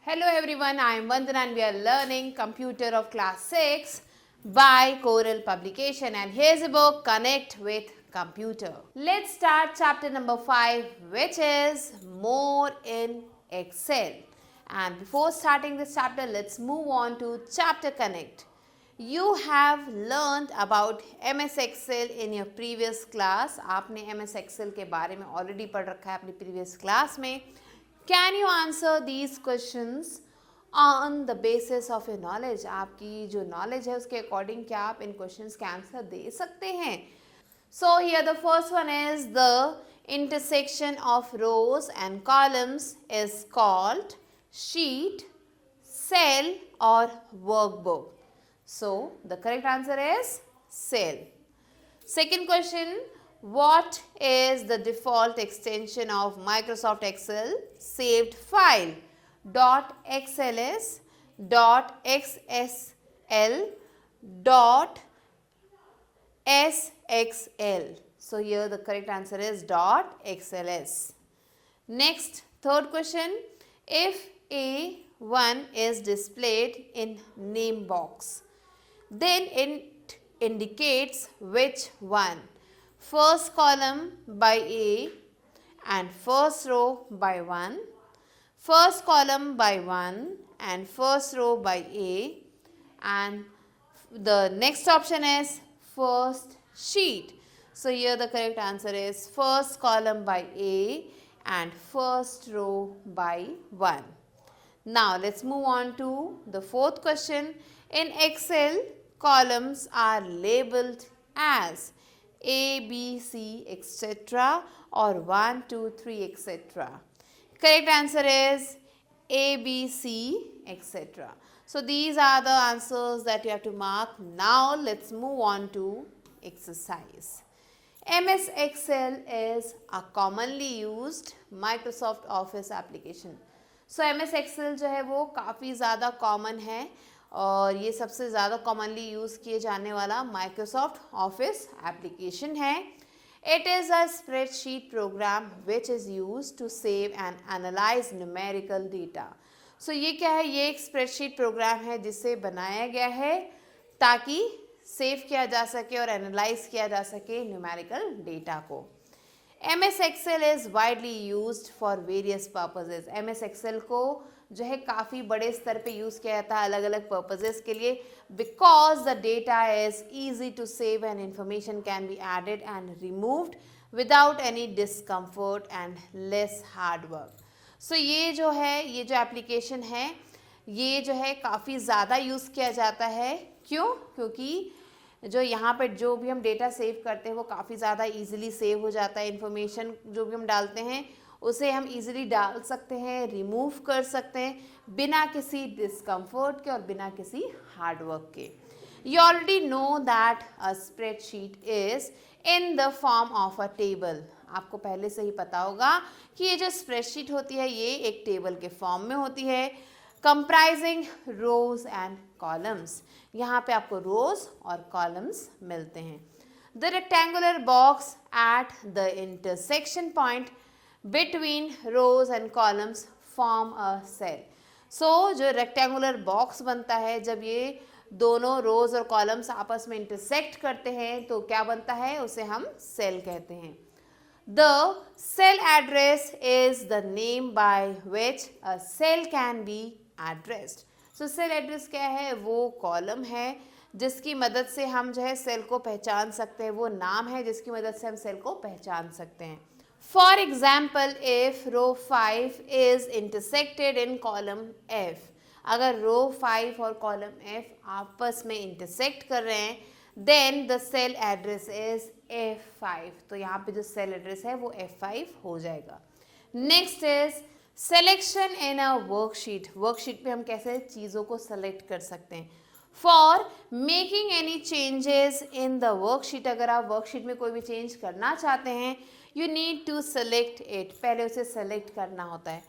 Hello everyone, I am Vandana and we are learning Computer of Class 6 by Coral Publication, and here's a book, Connect with Computer. Let's start chapter number 5, which is More in Excel. And before starting this chapter, let's move on to chapter Connect. You have learned about MS Excel in your previous class. आपने MS Excel के बारे में already पढ़ रखा है अपनी previous class में. Can you answer these questions on the basis of your knowledge? आपकी जो knowledge है उसके according क्या आप इन questions के answer दे सकते हैं? So here the first one is the intersection of rows and columns is called sheet, cell or workbook. So the correct answer is cell. Second question, what is the default extension of Microsoft Excel saved file? .xls, .xsl, .sxl. So here the correct answer is .xls. Next, third question, if A1 is displayed in name box, then it indicates which one? First column by A and first row by 1, first column by 1 and first row by A, and the next option is first sheet. So here the correct answer is first column by A and first row by 1. Now let's move on to the fourth question. In Excel, columns are labeled as A, B, C, etc. or 1, 2, 3, etc. Correct answer is A, B, C, etc. So these are the answers that you have to mark. Now let's move on to exercise. MS Excel is a commonly used Microsoft Office application. So MS Excel जो है वो काफ़ी ज़्यादा common है और ये सबसे ज़्यादा कॉमनली यूज़ किए जाने वाला माइक्रोसॉफ्ट ऑफिस एप्लीकेशन है. It is a spreadsheet program which is use to save and analyse numerical data. So ये क्या है? ये एक स्प्रेडशीट प्रोग्राम है जिसे बनाया गया है ताकि सेव किया जा सके और एनालाइज किया जा सके न्यूमेरिकल डेटा को. MS Excel is widely used for various purposes. MS Excel को जो है काफ़ी बड़े स्तर पे यूज़ किया जाता है अलग अलग पर्पजेज़ के लिए, because the data is easy to save and information can be added and removed without any discomfort and less hard work. So ये जो एप्लीकेशन है ये जो है काफ़ी ज़्यादा यूज़ किया जाता है. क्यों? क्योंकि जो यहाँ पर जो भी हम डेटा सेव करते हैं वो काफ़ी ज़्यादा इजीली सेव हो जाता है. इन्फॉर्मेशन जो भी हम डालते हैं उसे हम इजीली डाल सकते हैं, रिमूव कर सकते हैं बिना किसी डिस्कम्फर्ट के और बिना किसी हार्ड वर्क के. You already know that a spreadsheet is in the form of a table. आपको पहले से ही पता होगा कि ये जो स्प्रेडशीट होती है ये एक टेबल के फॉर्म में होती है, कंप्राइजिंग रोज एंड कॉलम्स. यहाँ पे आपको रोज और कॉलम्स मिलते हैं. The rectangular box at the intersection point between rows and columns form a cell. So जो रेक्टेंगुलर बॉक्स बनता है जब ये दोनों रोज और कॉलम्स आपस में इंटरसेक्ट करते हैं तो क्या बनता है? उसे हम सेल कहते हैं. The cell address is the name by which a cell can be addressed. So cell address क्या है? वो कॉलम है जिसकी मदद से हम जो है सेल को पहचान सकते हैं, वो नाम है जिसकी मदद से हम सेल को पहचान सकते हैं. For example, if row 5 is intersected in column F, अगर रो 5 और कॉलम F आपस में इंटरसेक्ट कर रहे हैं then the cell address is F5. तो यहाँ पे जो सेल एड्रेस है वो F5 हो जाएगा. Next is selection in a worksheet. Worksheet पे हम कैसे चीज़ों को सेलेक्ट कर सकते हैं. For making any changes in the worksheet, अगर आप वर्कशीट में कोई भी चेंज करना चाहते हैं you need to select it. पहले उसे सेलेक्ट करना होता है.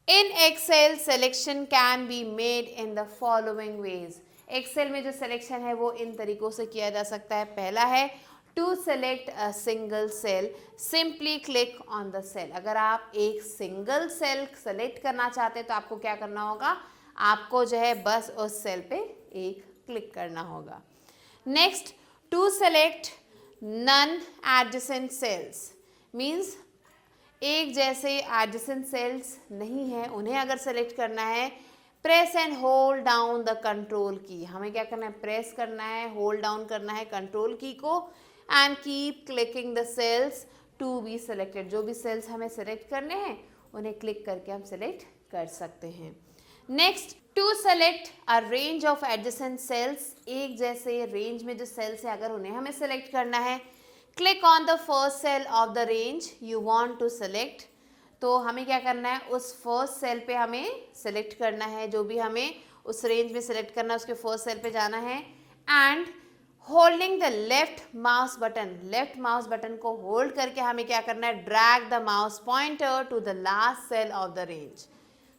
In Excel selection can be made in the following ways. Excel में जो सिलेक्शन है वो इन तरीक़ों से किया जा सकता है. पहला है to select a single cell, simply click on the cell. अगर आप एक सिंगल सेल सेलेक्ट करना चाहते हैं तो आपको क्या करना होगा? आपको जो है बस उस सेल पे एक क्लिक करना होगा। Next, to select non adjacent cells means एक जैसे एडजेसेंट सेल्स नहीं है, उन्हें अगर सेलेक्ट करना है, press and hold down the control की। हमें क्या करना है, प्रेस करना है, होल्ड डाउन करना है कंट्रोल की को and keep clicking the cells to be selected. जो भी सेल्स हमें सेलेक्ट करने हैं उन्हें क्लिक करके हम सेलेक्ट कर सकते हैं। Next, to select a range of adjacent cells, एक जैसे रेंज में जो सेल्स है अगर उन्हें हमें सेलेक्ट करना है, click on the first cell of the range you want to select. तो हमें क्या करना है, उस फर्स्ट सेल पे हमें सेलेक्ट करना है, जो भी हमें उस रेंज में सेलेक्ट करना है उसके फर्स्ट सेल पे जाना है and holding the left mouse button, left mouse button को होल्ड करके हमें क्या करना है, drag the mouse pointer to the last cell of the range.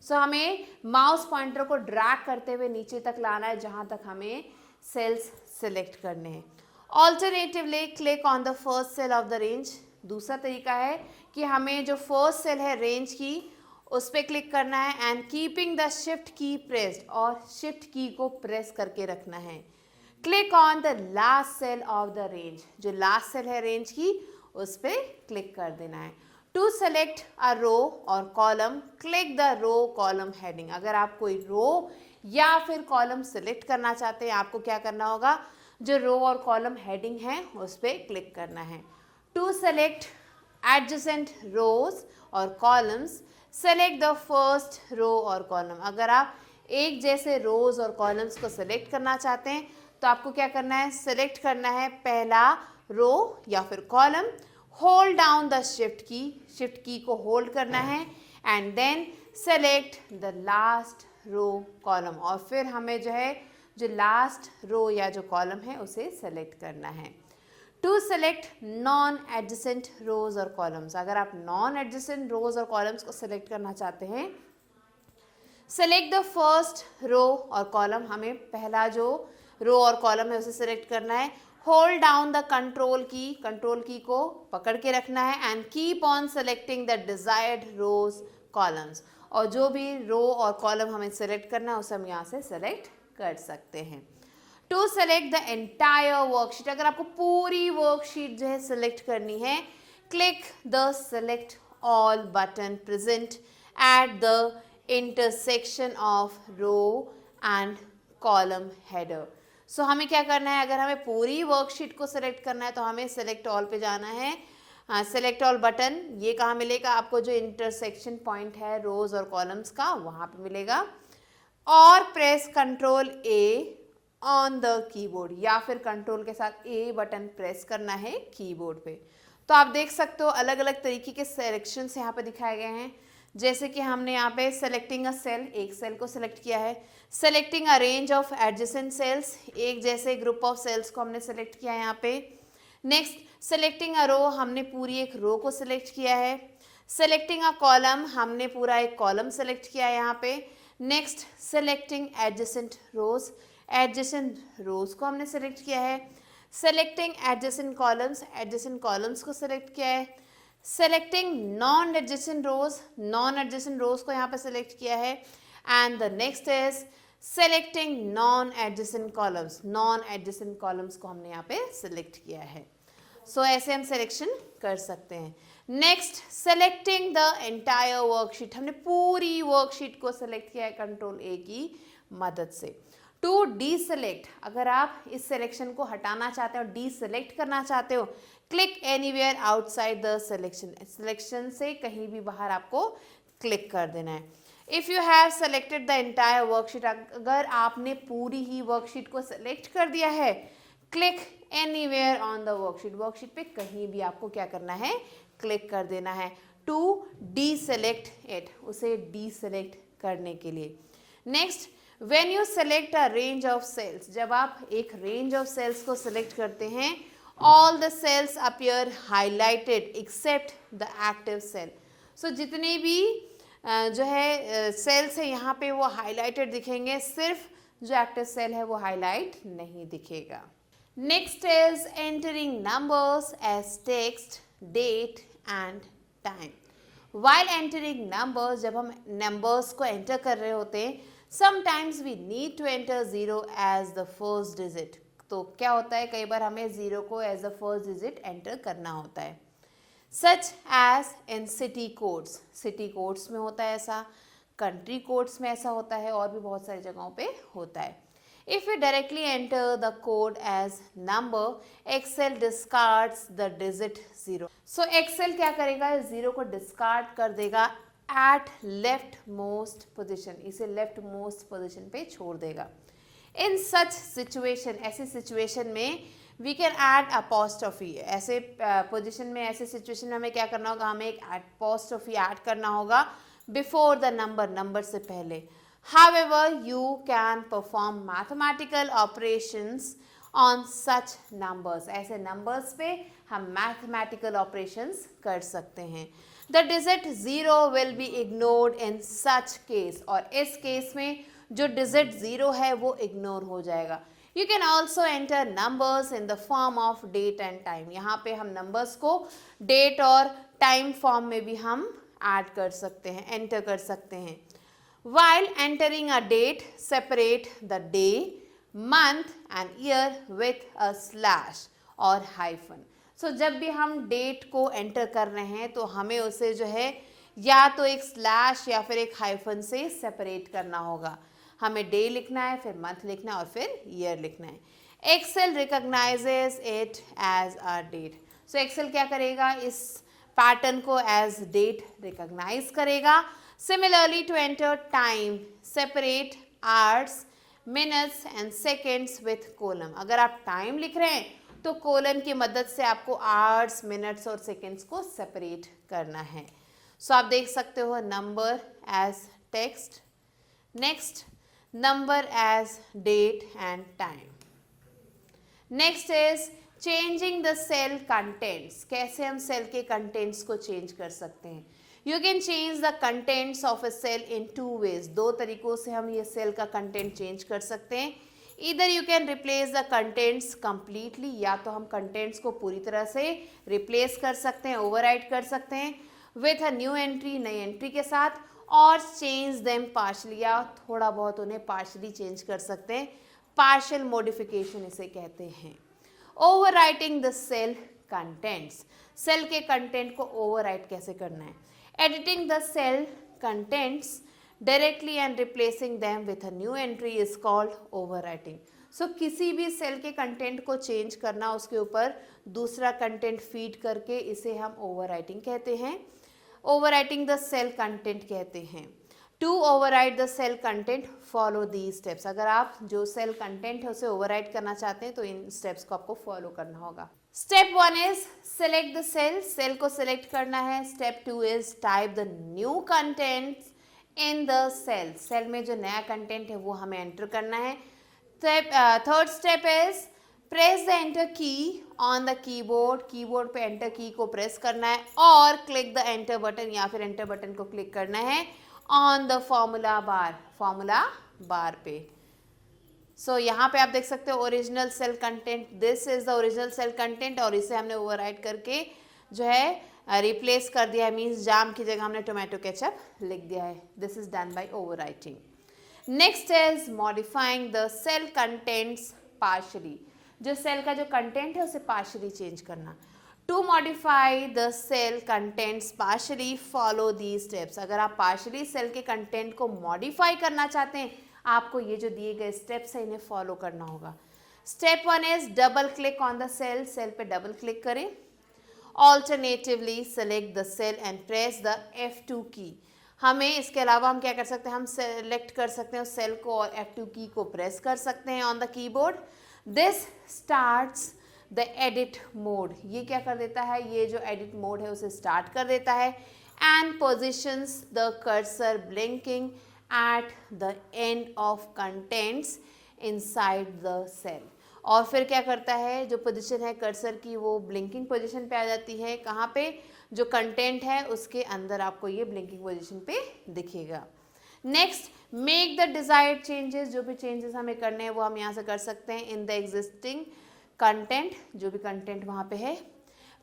So हमें माउस पॉइंटर को ड्रैग करते हुए नीचे तक लाना है जहां तक हमें सेल्स सेलेक्ट करने हैं। Alternatively click on the first cell of the range, दूसरा तरीका है कि हमें जो फर्स्ट सेल है रेंज की उस पर क्लिक करना है and keeping the shift key pressed, और शिफ्ट की को प्रेस करके रखना है। Click on the last cell of the range, जो लास्ट सेल है रेंज की उस पर क्लिक कर देना है। टू सेलेक्ट अ रो और column, click the row column heading. अगर आप कोई रो या फिर कॉलम सेलेक्ट करना चाहते हैं, आपको क्या करना होगा, जो रो और कॉलम हेडिंग है उस पर क्लिक करना है। टू सेलेक्ट एडजेसेंट रोज और columns, select the first row और कॉलम। अगर आप एक जैसे रोज और कॉलम्स को सेलेक्ट करना चाहते हैं तो आपको क्या करना है, सेलेक्ट करना है पहला रो या फिर column, hold down the shift key को होल्ड करना है and then select the last row column, और फिर हमें जो है जो लास्ट रो या जो कॉलम है उसे सेलेक्ट करना है। To select non adjacent rows और कॉलम्स, अगर आप नॉन एडजेसेंट रोज और कॉलम्स को सेलेक्ट करना चाहते हैं, सेलेक्ट द फर्स्ट रो और कॉलम, हमें पहला जो रो और कॉलम है उसे सेलेक्ट करना है, hold down the control key को पकड़ के रखना है and keep on selecting the desired rows columns, और जो भी रो और कॉलम हमें सेलेक्ट करना है उसे हम यहाँ से सेलेक्ट कर सकते हैं। To select the entire worksheet, अगर आपको पूरी वर्कशीट जो है सेलेक्ट करनी है, click the select all button present at the intersection of row and column header. So हमें क्या करना है, अगर हमें पूरी वर्कशीट को सेलेक्ट करना है तो हमें सेलेक्ट ऑल पे जाना है। सेलेक्ट ऑल बटन ये कहाँ मिलेगा, आपको जो इंटरसेक्शन पॉइंट है रोज और कॉलम्स का वहाँ पे मिलेगा, और press control A on the keyboard, या फिर कंट्रोल के साथ ए बटन प्रेस करना है कीबोर्ड पे। तो आप देख सकते हो अलग अलग तरीके के सिलेक्शंस यहाँ पे दिखाए गए हैं, जैसे कि हमने यहाँ पे सेलेक्टिंग अ सेल, एक सेल को सिलेक्ट किया है, selecting a range of adjacent cells, एक जैसे ग्रुप ऑफ सेल्स को हमने सेलेक्ट किया है यहाँ पे। नेक्स्ट, सेलेक्टिंग अ रो, हमने पूरी एक रो को सिलेक्ट किया है। सेलेक्टिंग अ कॉलम, हमने पूरा एक कॉलम सेलेक्ट किया है यहाँ पे। नेक्स्ट, सेलेक्टिंग एडजेसेंट रोज को हमने सेलेक्ट किया है। सेलेक्टिंग एडजेसेंट कॉलम्स को सेलेक्ट किया है। सेलेक्टिंग नॉन एडजेसेंट रोज को यहाँ पे सेलेक्ट किया है। And the next is selecting non adjacent columns को हमने यहाँ पे सेलेक्ट किया है। सो ऐसे हम सिलेक्शन कर सकते हैं। Next, selecting the entire worksheet, हमने पूरी वर्कशीट को सेलेक्ट किया है कंट्रोल ए की मदद से। टू डीसेलेक्ट, अगर आप इस सिलेक्शन को हटाना चाहते हो, डीसेलेक्ट करना चाहते हो, click anywhere outside the selection से कहीं भी बाहर आपको क्लिक कर देना है। If you have selected the entire worksheet, अगर आपने पूरी ही वर्कशीट को सेलेक्ट कर दिया है, click anywhere on the worksheet पे कहीं भी आपको क्या करना है, क्लिक कर देना है टू डीसेलेक्ट इट, उसे डीसेलेक्ट करने के लिए। Next, when you select a range of cells, जब आप एक रेंज ऑफ सेल्स को सेलेक्ट करते हैं, all the cells appear highlighted except the active cell. So जितने भी जो है सेल्स है यहाँ पे वो हाईलाइटेड दिखेंगे, सिर्फ जो एक्टिव सेल है वो हाईलाइट नहीं दिखेगा। Next is entering numbers as text, date and time. While entering numbers, जब हम नंबर्स को एंटर कर रहे होते हैं, sometimes we need to enter 0 as the first digit. तो क्या होता है, कई बार हमें 0 को as the first digit enter करना होता है। Such as in city codes, city codes में होता है ऐसा, कंट्री कोड्स में ऐसा होता है, और भी बहुत सारी जगहों पे होता है। If we directly enter the code as number, Excel discards the digit 0. So Excel क्या करेगा, 0 को डिस्कार्ड कर देगा at लेफ्ट मोस्ट पोजिशन, इसे लेफ्ट मोस्ट पोजिशन पे छोड़ देगा। इन सच सिचुएशन, ऐसी सिचुएशन में वी कैन ऐड अपॉस्ट्रोफी, ऐसे पोजिशन में, ऐसे सिचुएशन में हमें क्या करना होगा, हमें एक अपॉस्ट्रोफी ऐड करना होगा बिफोर द नंबर, नंबर से पहले। However, you can perform mathematical operations on such numbers. ऐसे numbers पे हम mathematical operations कर सकते हैं। The digit 0 will be ignored in such case. और इस case में जो digit 0 है वो ignore हो जाएगा। You can also enter numbers in the form of date and time. यहाँ पे हम numbers को date और time form में भी हम add कर सकते हैं, enter कर सकते हैं। While entering a date, separate the day, month and year with a slash or hyphen. So जब भी हम date को enter कर रहे हैं तो हमें उसे जो है या तो एक slash या फिर एक hyphen से separate करना होगा। हमें day लिखना है, फिर month लिखना है और फिर year लिखना है। Excel recognizes it as a date. So Excel क्या करेगा, इस पैटर्न को as date recognize करेगा। Similarly, to enter time, separate hours, minutes and seconds with column. अगर आप time लिख रहे हैं तो column की मदद से आपको hours, minutes और seconds को separate करना है। So आप देख सकते हो number as text, next number as date and time. Next is changing the cell contents. कैसे हम cell के contents को change कर सकते हैं। You can change the contents of a cell in two ways. दो तरीकों से हम ये सेल का कंटेंट चेंज कर सकते हैं। Either you can replace the contents completely, या तो हम कंटेंट्स को पूरी तरह से रिप्लेस कर सकते हैं, ओवरराइट कर सकते हैं with a new entry, नई एंट्री के साथ, और change them partially, या थोड़ा बहुत उन्हें partially चेंज कर सकते हैं, पार्शियल मॉडिफिकेशन इसे कहते हैं। Overwriting the cell contents, cell के कंटेंट को ओवरराइट कैसे करना है। Editing the cell contents directly and replacing them with a new entry is called overwriting. So किसी भी सेल के कंटेंट को चेंज करना, उसके ऊपर दूसरा कंटेंट फीड करके, इसे हम ओवरराइटिंग कहते हैं, ओवरराइटिंग द सेल कंटेंट कहते हैं। To overwrite the cell content follow these steps. अगर आप जो सेल कंटेंट है उसे ओवरराइट करना चाहते हैं तो इन स्टेप्स को आपको फॉलो करना होगा। Step 1 is select the cell, cell को सिलेक्ट करना है। Step 2 is type the new contents in the cell, cell में जो नया कंटेंट है वो हमें एंटर करना है। Third step is press the enter की ऑन द कीबोर्ड, कीबोर्ड पे एंटर की को प्रेस करना है और क्लिक द एंटर बटन या फिर एंटर बटन को क्लिक करना है on the formula bar, formula bar पे। सो यहाँ पे आप देख सकते हो original cell content, this is the original cell content, और इसे हमने ओवरराइट करके जो है रिप्लेस कर दिया है, मीन्स जाम की जगह हमने टोमेटो केचप लिख दिया है। This is done by overwriting. Next is modifying the cell contents partially, जो सेल का जो कंटेंट है उसे पार्शली चेंज करना। To modify the cell contents partially follow the steps. अगर आप पार्शली सेल के कंटेंट को मॉडिफाई करना चाहते हैं, आपको ये जो दिए गए स्टेप्स है इन्हें फॉलो करना होगा। Step 1 is double click on the cell, cell पे डबल क्लिक करें। Alternatively select the cell and press the F2 key. हमें इसके अलावा हम क्या कर सकते हैं, हम सेलेक्ट कर सकते हैं उस सेल को और F2 की को प्रेस कर सकते हैं on the keyboard. This starts the edit mode, ये क्या कर देता है, ये जो एडिट मोड है उसे स्टार्ट कर देता है। And positions the cursor blinking at the end of contents inside the cell, और फिर क्या करता है, जो पोजीशन है कर्सर की वो ब्लिंकिंग पोजीशन पे आ जाती है। कहाँ पे, जो कंटेंट है उसके अंदर आपको ये ब्लिंकिंग पोजीशन पे दिखेगा। Next, make the desired changes, जो भी चेंजेस हमें करने हैं वो हम यहाँ से कर सकते हैं इन द एग्जिस्टिंग कंटेंट, जो भी कंटेंट वहाँ पे है।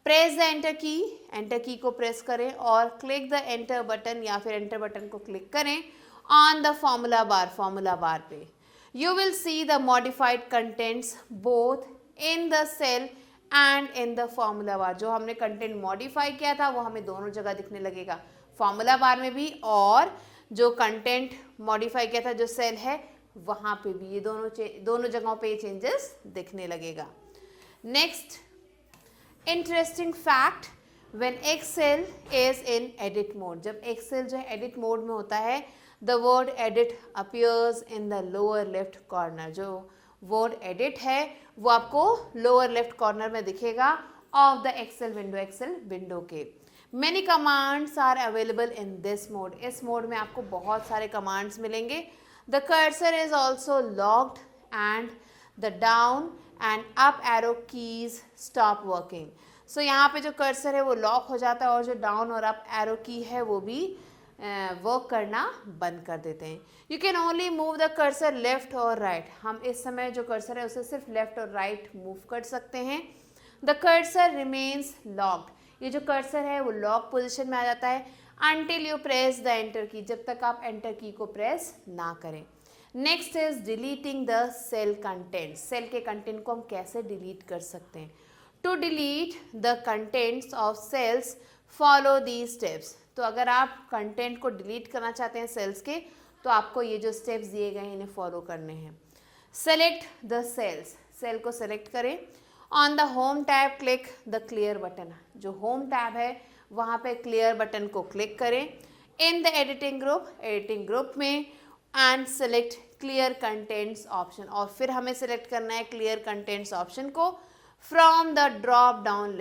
प्रेस द एंटर की, एंटर की को प्रेस करें और क्लिक द एंटर बटन या फिर एंटर बटन को क्लिक करें ऑन द फॉर्मूला बार पे you will see the modified contents both in the cell and in the formula bar. जो हमने कंटेंट मॉडिफाई किया था वो हमें दोनों जगह दिखने लगेगा, फॉर्मूला बार में भी और जो कंटेंट मॉडिफाई किया था जो सेल है वहाँ पे भी, ये दोनों जगहों पे ये चेंजेस दिखने लगेगा। Next interesting fact, when Excel is in edit mode, जब एक्सेल जो है एडिट मोड में होता है, the word edit appears in the lower left corner. जो वर्ड एडिट है वो आपको लोअर लेफ्ट कॉर्नर में दिखेगा ऑफ द एक्सेल विंडो के। Many commands are available in this mode, इस मोड में आपको बहुत सारे कमांड्स मिलेंगे। The cursor is also locked and the down and up arrow keys stop working. So यहाँ पे जो कर्सर है वो लॉक हो जाता है और जो डाउन और अप एरो की है वो भी वर्क करना बंद कर देते हैं। You can only move the cursor left और राइट, हम इस समय जो कर्सर है उसे सिर्फ लेफ्ट और राइट मूव कर सकते हैं। द कर्सर रिमेन्स लॉक्ड, ये जो कर्सर है वो लॉक पोजिशन में आ जाता है until you press the enter की, जब तक आप एंटर की को प्रेस ना करें। Next is deleting the cell content, cell के कंटेंट को हम कैसे डिलीट कर सकते हैं। To delete the contents of cells follow these steps, तो अगर आप कंटेंट को डिलीट करना चाहते हैं सेल्स के तो आपको ये जो स्टेप्स दिए गए हैं इन्हें फॉलो करने हैं। सेलेक्ट द सेल्स, सेल को सेलेक्ट करें। On the home tab click the clear button, जो होम टैब है वहाँ पे क्लियर बटन को क्लिक करें। इन द एडिटिंग ग्रुप में and select clear contents option, और फिर हमें सेलेक्ट करना है क्लियर कंटेंट्स ऑप्शन को from the drop down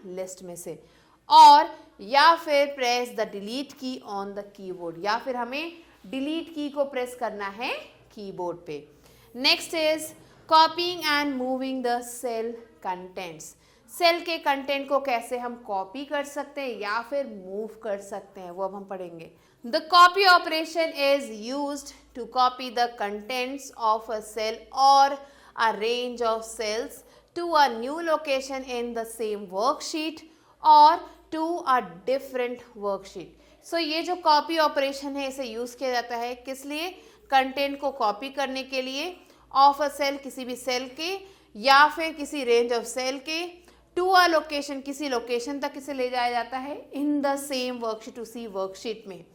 list में से, और या फिर प्रेस द डिलीट की ऑन द कीबोर्ड, या फिर हमें डिलीट की को प्रेस करना है कीबोर्ड पे। Next is copying and moving the cell contents, cell के कंटेंट को कैसे हम कॉपी कर सकते हैं या फिर मूव कर सकते हैं वो अब हम पढ़ेंगे। The copy operation is used to copy the contents of a cell or a range of cells to a new location in the same worksheet और to a different worksheet. So ये जो कॉपी ऑपरेशन है इसे use किया जाता है किस लिए, कंटेंट को कॉपी करने के लिए ऑफ अ सेल, किसी भी सेल के या फिर किसी रेंज ऑफ सेल के, टू अ लोकेशन, किसी लोकेशन तक इसे ले जाया जाता है, इन द सेम वर्कशीट, उसी वर्कशीट में,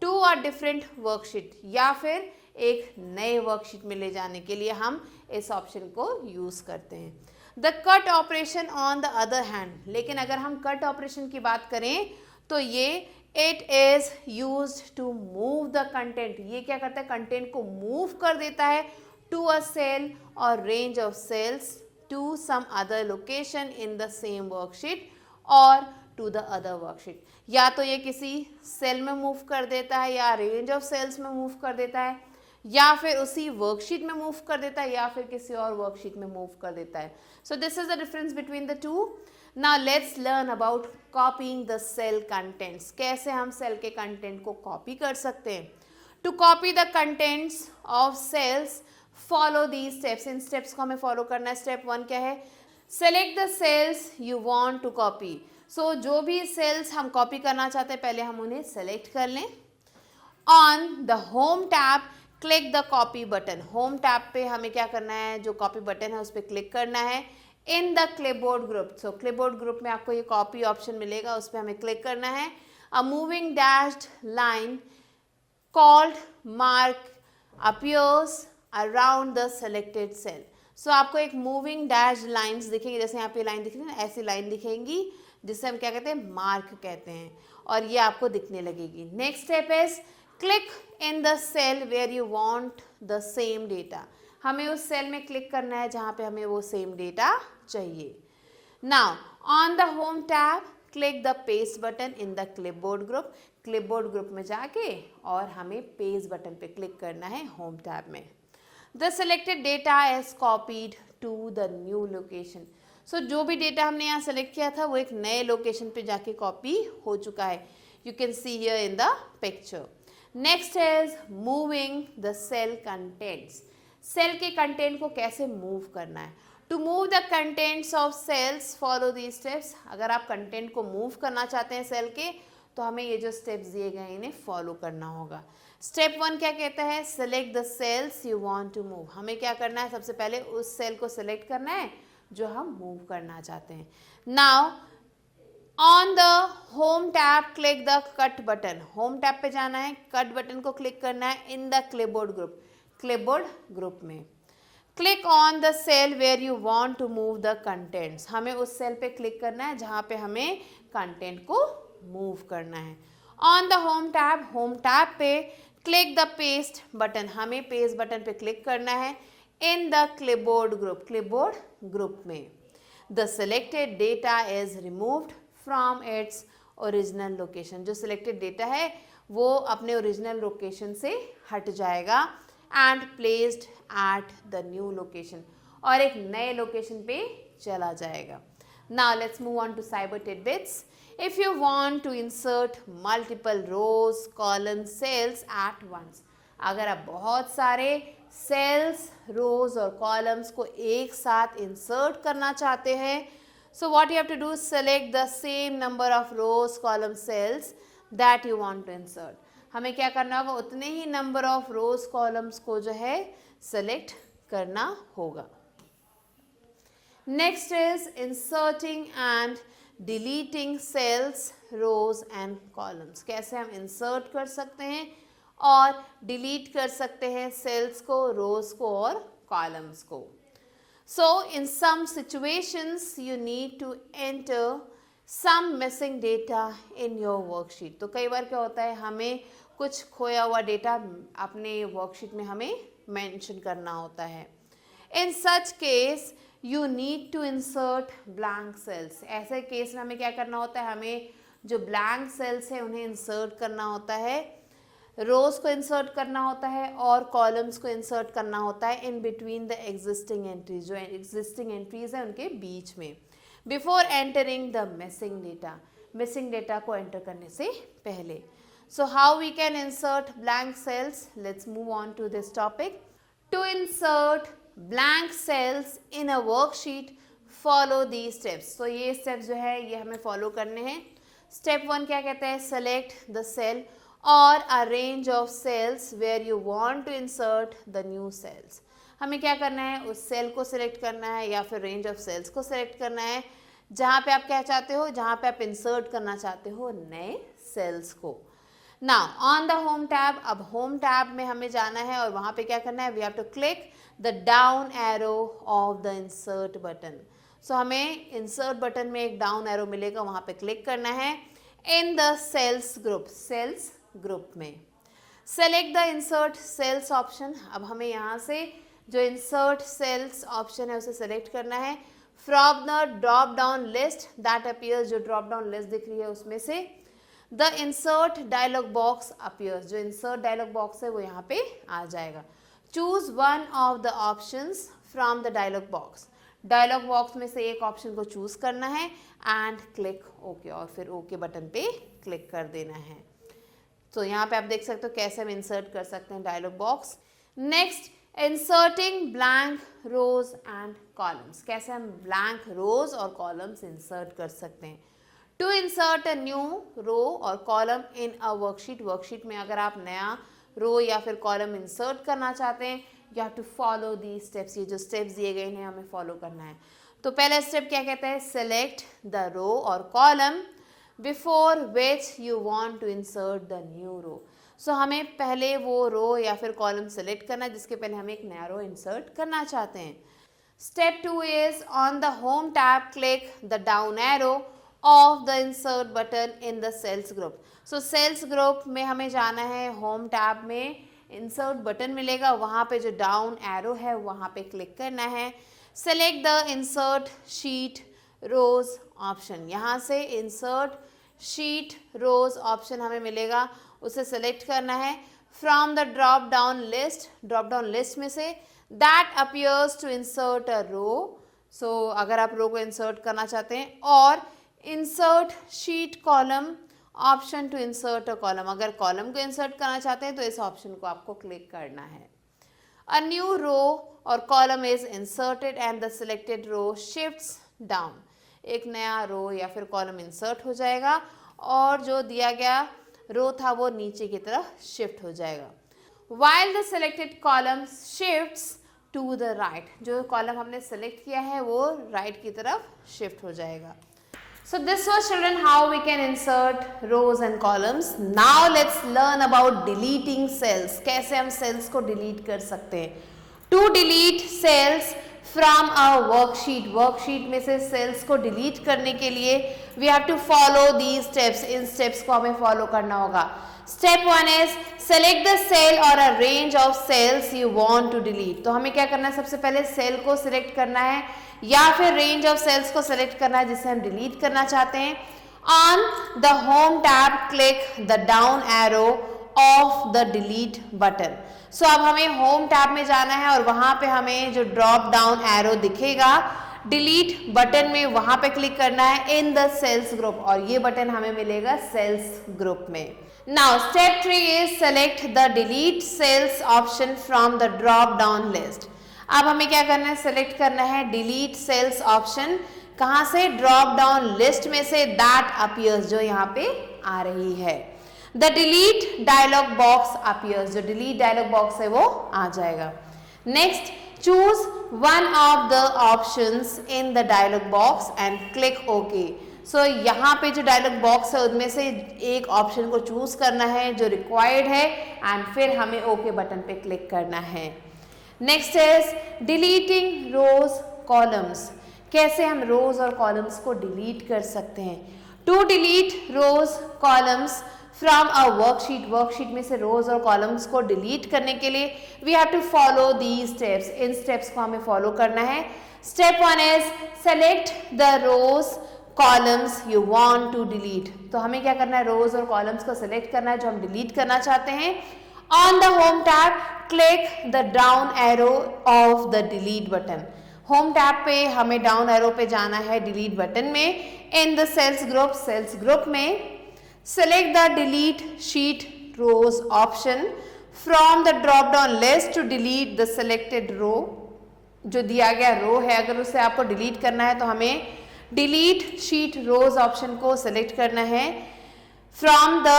टू अ डिफरेंट वर्कशीट, या फिर एक नए वर्कशीट में ले जाने के लिए हम इस ऑप्शन को यूज़ करते हैं। The cut operation on the other hand, लेकिन अगर हम कट ऑपरेशन की बात करें तो ये it is used to move the content, ये क्या करता है कंटेंट को मूव कर देता है टू अ सेल और range of cells to some other location in the same worksheet और टू द अदर वर्कशीट, या तो ये किसी सेल में मूव कर देता है या रेंज ऑफ सेल्स में मूव कर देता है या फिर उसी वर्कशीट में मूव कर देता है या फिर किसी और वर्कशीट में मूव कर देता है। So this is the difference between the two. Now let's learn about copying the cell contents, कैसे हम सेल के कंटेंट को कॉपी कर सकते हैं। To copy the contents of cells follow these steps, इन स्टेप्स को हमें फॉलो करना है। स्टेप 1 क्या है, select the cells you want to copy. So जो भी सेल्स हम कॉपी करना चाहते हैं पहले हम उन्हें सेलेक्ट कर लें। On the home tab click the copy button, home tab पे हमें क्या करना है, जो कॉपी बटन है उस पर क्लिक करना है। In the clipboard group, so clipboard group में आपको ये कॉपी ऑप्शन मिलेगा, उस पर हमें क्लिक करना है। A moving dashed line called mark appears around the selected cell. So आपको एक मूविंग डैश लाइन्स दिखेंगी, जैसे यहाँ पे लाइन दिख रही है ना, ऐसी लाइन दिखेंगी जिसे हम क्या कहते हैं, मार्क कहते हैं, और ये आपको दिखने लगेगी। Next step is click in the cell where you want the same data, हमें उस सेल में क्लिक करना है जहाँ पे हमें वो सेम डेटा चाहिए। Now on the home tab click the paste button in the clipboard group, clipboard group में जाके और हमें पेस्ट बटन पे क्लिक करना है होम टैब में। The selected data is copied to the new location, so जो भी डेटा हमने यहाँ सेलेक्ट किया था वो एक नए लोकेशन पे जाके कॉपी हो चुका है, you can see here in the picture. Next is moving the cell contents, cell के कंटेंट को कैसे मूव करना है। To move the contents of cells follow the steps, अगर आप कंटेंट को मूव करना चाहते हैं सेल के तो हमें ये जो स्टेप्स दिए गए हैं इन्हें फॉलो करना होगा। स्टेप 1 क्या कहता है, select the cells you want to move. हमें क्या करना है, सबसे पहले उस सेल को सिलेक्ट करना है जो हम मूव करना चाहते हैं। Now on the home tab click the cut button. Home tab पे जाना है, कट बटन को क्लिक करना है in the clipboard group, clipboard group में। Click on the cell where you want to move the contents. हमें उस cell पे क्लिक करना है जहां पे हमें कंटेंट को मूव करना है। ऑन द होम टैब पे क्लिक द पेस्ट बटन। हमें पेस्ट बटन पे क्लिक करना है इन द क्लिपबोर्ड ग्रुप में। The selected data is removed from its original location. जो सिलेक्टेड डेटा है वो अपने ओरिजिनल लोकेशन से हट जाएगा and placed at the new location, और एक नए लोकेशन पे चला जाएगा। Now let's move on to cyber tidbits. If you want to insert multiple rose column sales eight once, अगर आप बहुत सारे सेल्स रोज और कॉलम्स को एक साथ इंसर्ट करना चाहते हैं, so what you have to do is select the same number of rows column cells that you want to insert। हमें क्या करना होगा, उतने ही नंबर ऑफ रोज कॉलम्स को जो है सेलेक्ट करना होगा। Next is inserting and deleting cells rows and columns. कैसे हम इंसर्ट कर सकते हैं और डिलीट कर सकते हैं सेल्स को, रोज को और कॉलम्स को। So in some situations you need to enter some missing data in your worksheet। तो कई बार क्या होता है, हमें कुछ खोया हुआ डेटा अपने वर्कशीट में हमें मेंशन करना होता है। In such case you need to insert blank cells। ऐसे केस में हमें क्या करना होता है, हमें जो blank cells है उन्हें इंसर्ट करना होता है, रोज को इंसर्ट करना होता है और कॉलम्स को इंसर्ट करना होता है in between the existing entries. जो एग्जिस्टिंग एंट्रीज है उनके बीच में, before entering the missing data को एंटर करने से पहले। So how we can insert blank cells, let's move on to this topic. To insert blank cells in a worksheet follow the steps. तो ये स्टेप्स जो है ये हमें फॉलो करने हैं। स्टेप 1 क्या कहता है, select the cell or a range of cells where you want to insert the new cells। हमें क्या करना है, उस सेल को सिलेक्ट करना है या फिर रेंज ऑफ सेल्स को सिलेक्ट करना है जहाँ पे आप क्या चाहते हो, जहाँ पे आप इंसर्ट करना चाहते हो नए सेल्स को। Now on the home tab, अब होम टैब में हमें जाना है और वहाँ पे क्या करना है, we have to click the down arrow of the insert button. So हमें इंसर्ट बटन में एक डाउन एरो मिलेगा, वहाँ पे क्लिक करना है इन द सेल्स ग्रुप में। Select the insert cells option. अब हमें यहाँ से जो इंसर्ट सेल्स ऑप्शन है उसे सेलेक्ट करना है from the drop down list that appears. जो ड्रॉप डाउन लिस्ट दिख रही है उसमें से the insert dialog box appears. जो इंसर्ट डायलॉग बॉक्स है वो यहाँ पे आ जाएगा। Choose one of the options from the dialog box. Dialog box में से एक ऑप्शन को चूज करना है एंड क्लिक ओके, और फिर ओके बटन पे क्लिक कर देना है। तो यहाँ पे आप देख सकते हो कैसे हम इंसर्ट कर सकते हैं dialog box. Next, inserting blank rows and columns. कैसे हम ब्लैंक रोज और कॉलम्स इंसर्ट कर सकते हैं। To insert a new row और कॉलम इन अ वर्कशीट में अगर आप नया रो या फिर कॉलम इंसर्ट करना चाहते हैं, you have to follow the steps. ये जो स्टेप्स दिए गए हैं हमें फॉलो करना है। तो पहला स्टेप क्या कहता है, सेलेक्ट द रो और column before which you want to insert the new row. So हमें पहले वो रो या फिर कॉलम सेलेक्ट करना है जिसके पहले हम एक नया रो इंसर्ट करना चाहते हैं। Step 2 is on the home tab click the down arrow of the insert button in the cells group. So cells group में हमें जाना है, होम टैब में इंसर्ट बटन मिलेगा, वहाँ पे जो डाउन एरो है वहाँ पे क्लिक करना है। Select the insert sheet rows option. यहाँ से इंसर्ट शीट रोज ऑप्शन हमें मिलेगा, उसे सेलेक्ट करना है from the drop down list में से that appears to insert a row. So अगर आप रो को इंसर्ट करना चाहते हैं, और insert sheet column option to insert a column. अगर कॉलम को इंसर्ट करना चाहते हैं तो इस ऑप्शन को आपको क्लिक करना है। अ न्यू रो और column is inserted and the selected row shifts down. एक नया रो या फिर कॉलम इंसर्ट हो जाएगा और जो दिया गया रो था वो नीचे की तरफ शिफ्ट हो जाएगा। While the selected column shifts to the right, जो कॉलम हमने सेलेक्ट किया है वो राइट की तरफ शिफ्ट हो जाएगा। So this was children how we can insert rows and columns. Now let's learn about deleting cells. कैसे हम cells को delete कर सकते हैं। To delete cells from a worksheet, worksheet में से cells को delete करने के लिए we have to follow these steps. In steps को हमें follow करना होगा। Step 1 is select the cell or a range of cells you want to delete. तो हमें क्या करना है, सबसे पहले सेल को सिलेक्ट करना है या फिर रेंज ऑफ सेल्स को सिलेक्ट करना है जिसे हम डिलीट करना चाहते हैं। On the home tab click the down arrow of the delete button. So अब हमें होम टैब में जाना है और वहां पे हमें जो ड्रॉप डाउन एरो दिखेगा डिलीट बटन में, वहां पे क्लिक करना है इन द सेल्स ग्रुप और ये बटन हमें मिलेगा सेल्स ग्रुप में। Now step 3 is select the delete cells option from the drop down list. अब हमें क्या करना है, सेलेक्ट करना है delete cells option। कहाँ से, ड्रॉप डाउन लिस्ट में से that appears, जो यहाँ पे आ रही है। The delete dialog box appears, जो delete dialog box है वो आ जाएगा। Next choose one of the options in the dialog box and click OK. सो यहाँ पे जो डायलॉग बॉक्स है उनमें से एक ऑप्शन को चूज करना है जो रिक्वायर्ड है एंड फिर हमें ओके बटन पे क्लिक करना है। Next is deleting rows columns. कैसे हम रोज और कॉलम्स को डिलीट कर सकते हैं। To delete rows columns from a worksheet, worksheet में से रोज और कॉलम्स को डिलीट करने के लिए we have to follow these steps. इन स्टेप्स को हमें फॉलो करना है। Step 1 is select the rows columns you want to delete. तो हमें क्या करना है, रोज और कॉलम्स को सिलेक्ट करना है जो हम डिलीट करना चाहते हैं। On the home tab click the down arrow of the delete button. Home tab पे हमें डाउन एरो पे जाना है डिलीट बटन में। In the cells group, cells group में select the delete sheet rows option from the drop down list to delete the selected row. जो दिया गया रो है अगर उसे आपको डिलीट करना है तो हमें डिलीट शीट रोज ऑप्शन को सिलेक्ट करना है from the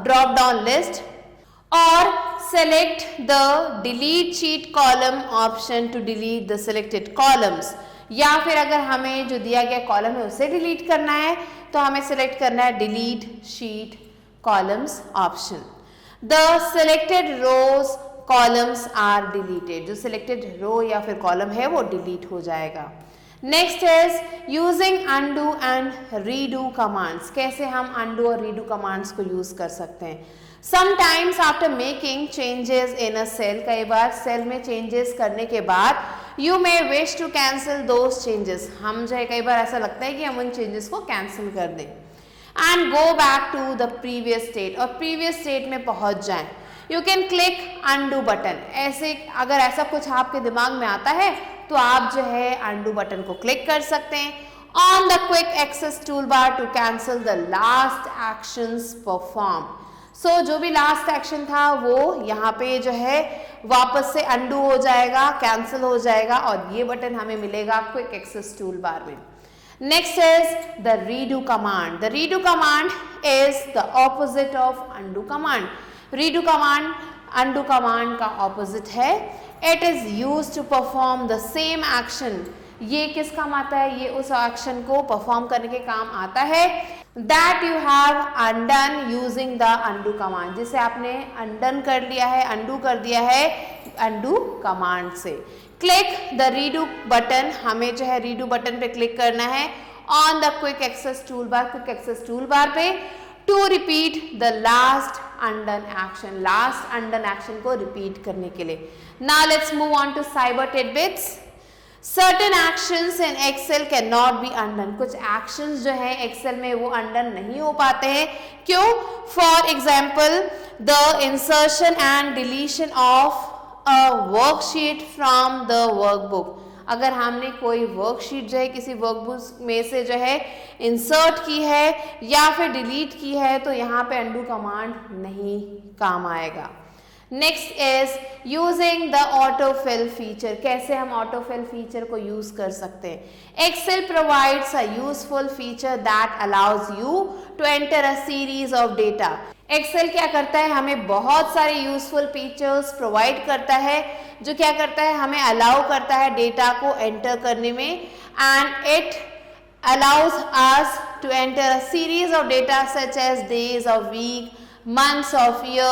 drop down list और select the delete sheet column option to delete the selected columns. या फिर अगर हमें जो दिया गया कॉलम है उसे डिलीट करना है तो हमें सिलेक्ट करना है delete sheet columns option. The selected rows columns are deleted. जो सिलेक्टेड रो या फिर कॉलम है वो डिलीट हो जाएगा। Next is using undo and redo commands. कैसे हम अनडू और रीडू कमांड्स को यूज कर सकते हैं। Sometimes after making changes in a cell, कई बार सेल में चेंजेस करने के बाद you may wish to cancel those changes. हम जो है कई बार ऐसा लगता है कि हम उन चेंजेस को कैंसिल कर दें and go back to the previous state, और प्रीवियस स्टेट में पहुंच जाएं। You can click undo button. ऐसे अगर ऐसा कुछ आपके दिमाग में आता है तो आप जो है अनडू बटन को क्लिक कर सकते हैं। On the quick access toolbar to cancel the last actions perform. So जो भी लास्ट एक्शन था वो यहाँ पे जो है वापस से अनडू हो जाएगा, कैंसिल हो जाएगा और ये बटन हमें मिलेगा क्विक एक्सेस टूल बार में। Next is the redo command. The redo command is the opposite of undo command. Redo command undo command का ऑपोजिट है। It is use to perform the same action. ये किस काम आता है, ये उस एक्शन को परफॉर्म करने के काम आता है that you have undone using the undo command, जिसे आपने अनडन कर लिया है, अनडू कर दिया है अनडू कमांड से। क्लिक द रीडू बटन, हमें जो है रीडू बटन पे क्लिक करना है on the quick access toolbar, quick access toolbar पे to repeat the last undone action, last undone action को रिपीट करने के लिए। Now let's move on to cyber tidbits. Certain actions in Excel can not be undone. कुछ actions जो है Excel में वो अनडन नहीं हो पाते हैं। क्यों? For example the insertion and deletion of a worksheet from the workbook. अगर हमने कोई वर्कशीट जो है किसी वर्कबुक में से जो है इंसर्ट की है या फिर डिलीट की है तो यहाँ पे अनडू कमांड नहीं काम आएगा। Next is using the autofill feature. कैसे हम ऑटोफिल फीचर को यूज कर सकते हैं? Excel provides a useful feature that allows you to enter a series of data. Excel क्या करता है? हमें बहुत सारे यूजफुल फीचर्स प्रोवाइड करता है, जो क्या करता है? हमें अलाउ करता है डेटा को एंटर करने में, and it allows us to enter a series of data such as days of week, months of year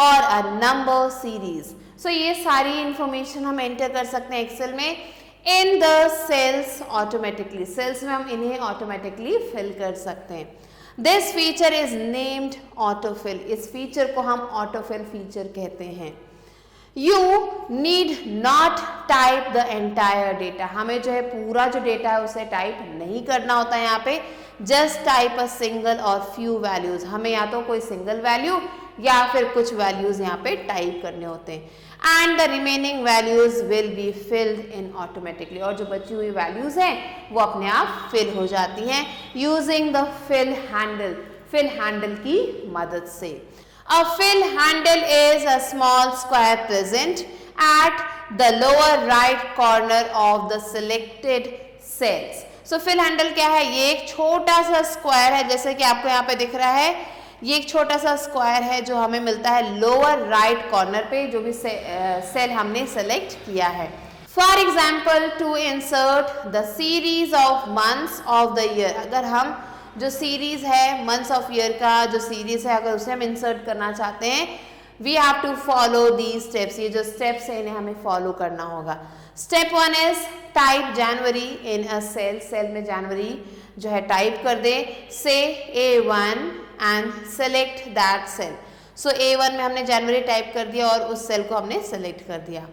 or a number series. So ये सारी इंफॉर्मेशन हम एंटर कर सकते हैं एक्सेल में in the cells automatically. Cells में हम इन्हें ऑटोमेटिकली फिल कर सकते हैं। This feature is named autofill. इस फीचर को हम ऑटोफिल फीचर कहते हैं। You need not type the entire data। हमें जो है पूरा जो डेटा है उसे टाइप नहीं करना होता है यहाँ पे। जस्ट टाइप अ सिंगल और फ्यू वैल्यूज। हमें या तो कोई सिंगल वैल्यू या फिर कुछ वैल्यूज यहाँ पे टाइप करने होते हैं। And the remaining values will be filled in automatically. और जो बची हुई वैल्यूज हैं वो अपने आप फिल हो जाती हैं using the fill handle. Fill handle की मदद से। A fill handle is a small square present at the lower right corner of the selected cells. So fill handle क्या है? ये एक छोटा सा स्क्वायर है, जैसे कि आपको यहाँ पे दिख रहा है। ये एक छोटा सा स्क्वायर है जो हमें मिलता है लोअर राइट कॉर्नर पे, जो भी सेल हमने सेलेक्ट किया है। For example, to insert the series of months of the year. अगर हम जो सीरीज है मंथ्स ऑफ ईयर का जो सीरीज है, अगर उसे हम इंसर्ट करना चाहते हैं, we have to follow the steps. ये जो स्टेप्स है इन्हें हमें फॉलो करना होगा। Step 1 is type January in a cell. Cell में जनवरी जो है टाइप कर दे। से A1 and select that cell. So A1 में हमने जनवरी टाइप कर दिया और उस सेल को हमने सेलेक्ट कर दिया।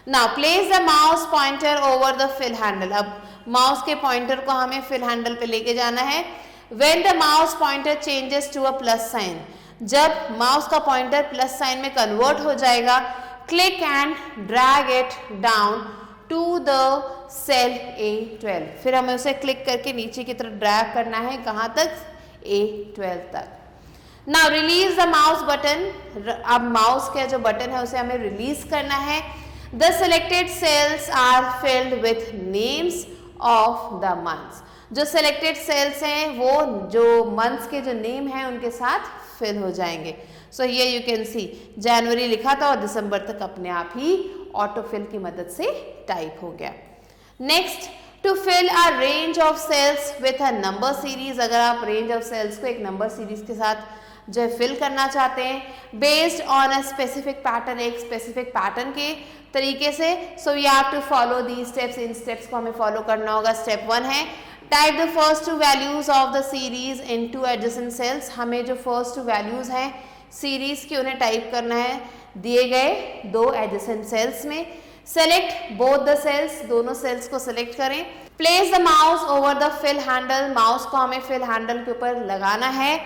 Now place the mouse pointer over the fill handle. अब माउस के पॉइंटर को हमें फिल हैंडल पे लेके जाना है। When the mouse pointer changes to a plus sign, जब माउस का पॉइंटर प्लस साइन में कन्वर्ट हो जाएगा, click and drag it down to the cell A12। फिर हमें उसे क्लिक करके नीचे की तरफ ड्रैग करना है। कहाँ तक? A12 तक। Now release the mouse button. अब माउस का जो बटन है उसे हमें रिलीज करना है। The selected cells are filled with names of the months. जो सिलेक्टेड सेल्स हैं वो जो मंथ्स के जो नेम हैं उनके साथ फिल हो जाएंगे। सो ये यू कैन सी जनवरी लिखा था और दिसंबर तक अपने आप ही ऑटोफिल की मदद से टाइप हो गया। Next, to fill a range of cells with a number series. अगर आप रेंज ऑफ सेल्स को एक नंबर सीरीज के साथ जो है फिल करना चाहते हैं based on a specific pattern, एक स्पेसिफिक पैटर्न के तरीके से, so we have to follow the steps. इन स्टेप्स को हमें फॉलो करना होगा। स्टेप 1 है type the first two values of the series in two adjacent cells. हमें जो फर्स्ट टू वैल्यूज हैं सीरीज की उन्हें टाइप करना है दिए गए दो एडजेसेंट सेल्स में। Select both the cells. दोनों सेल्स को सेलेक्ट करें। Place the mouse over the fill handle. Mouse को हमें फिल हैंडल के ऊपर लगाना है।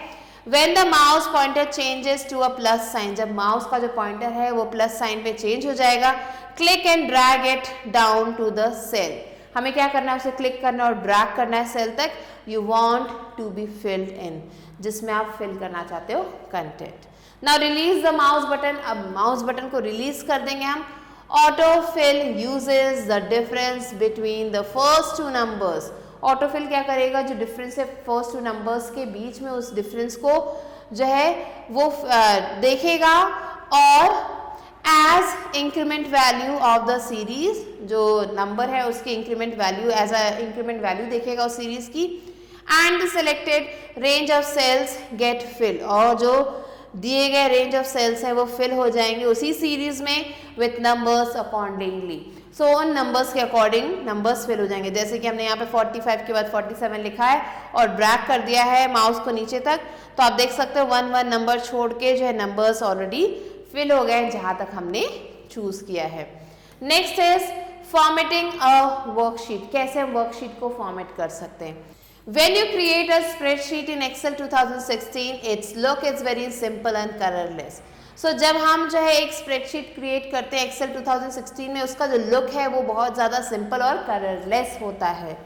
When the mouse pointer changes to a plus sign, जब माउस का जो पॉइंटर है वो प्लस साइन पे चेंज हो जाएगा, click and drag it down to the cell. हमें क्या करना है? उसे क्लिक करना और ड्रैग करना है सेल तक you want to be filled in, जिसमें आप फिल करना चाहते हो content. Now release the mouse button. अब माउस बटन को रिलीज कर देंगे हम। Autofill uses the difference between the first two numbers. Autofill क्या करेगा? जो डिफरेंस है फर्स्ट टू नंबर्स के बीच में, उस डिफरेंस को जो है वो देखेगा और as increment value of the series, जो नंबर है उसकी increment value as a increment value देखेगा उस सीरीज की। And the selected range of cells get fill. और जो दिए गए रेंज ऑफ सेल्स है वो फिल हो जाएंगे उसी सीरीज में विथ नंबर्स अकॉर्डिंगली। सो उन नंबर्स के अकॉर्डिंग नंबर्स फिल हो जाएंगे। जैसे कि हमने यहाँ पे 45 के बाद 47 लिखा है और ड्रैग कर दिया है माउस को नीचे तक, तो आप देख सकते हो 1 नंबर छोड़ के जो है नंबर्स ऑलरेडी फिल हो गए जहाँ तक हमने चूज किया है। Next is formatting a worksheet. कैसे हम वर्कशीट को फॉर्मेट कर सकते हैं? When you create a spreadsheet in Excel 2016, its look is very simple and colorless. So जब हम जो है एक स्प्रेडशीट क्रिएट करते हैं Excel 2016 में, उसका जो लुक है वो बहुत ज़्यादा सिंपल और कलरलेस होता है।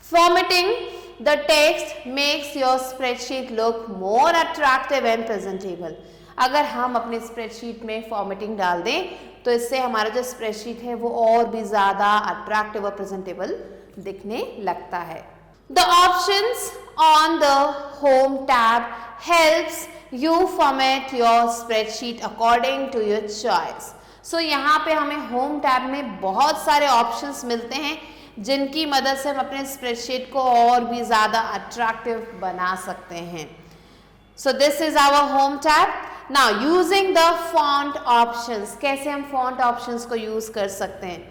Formatting the text makes your spreadsheet look more attractive and presentable. अगर हम अपने स्प्रेडशीट में फॉर्मेटिंग डाल दें तो इससे हमारा जो स्प्रेडशीट है वो और भी ज़्यादा अट्रैक्टिव और प्रेजेंटेबल दिखने लगता है। The options on the Home tab helps you format your spreadsheet according to your choice. So यहाँ पे हमें Home tab में बहुत सारे options मिलते हैं जिनकी मदद से हम अपने स्प्रेडशीट को और भी ज़्यादा अट्रैक्टिव बना सकते हैं। So this is our Home tab. Now using the font options, कैसे हम font options को use कर सकते हैं?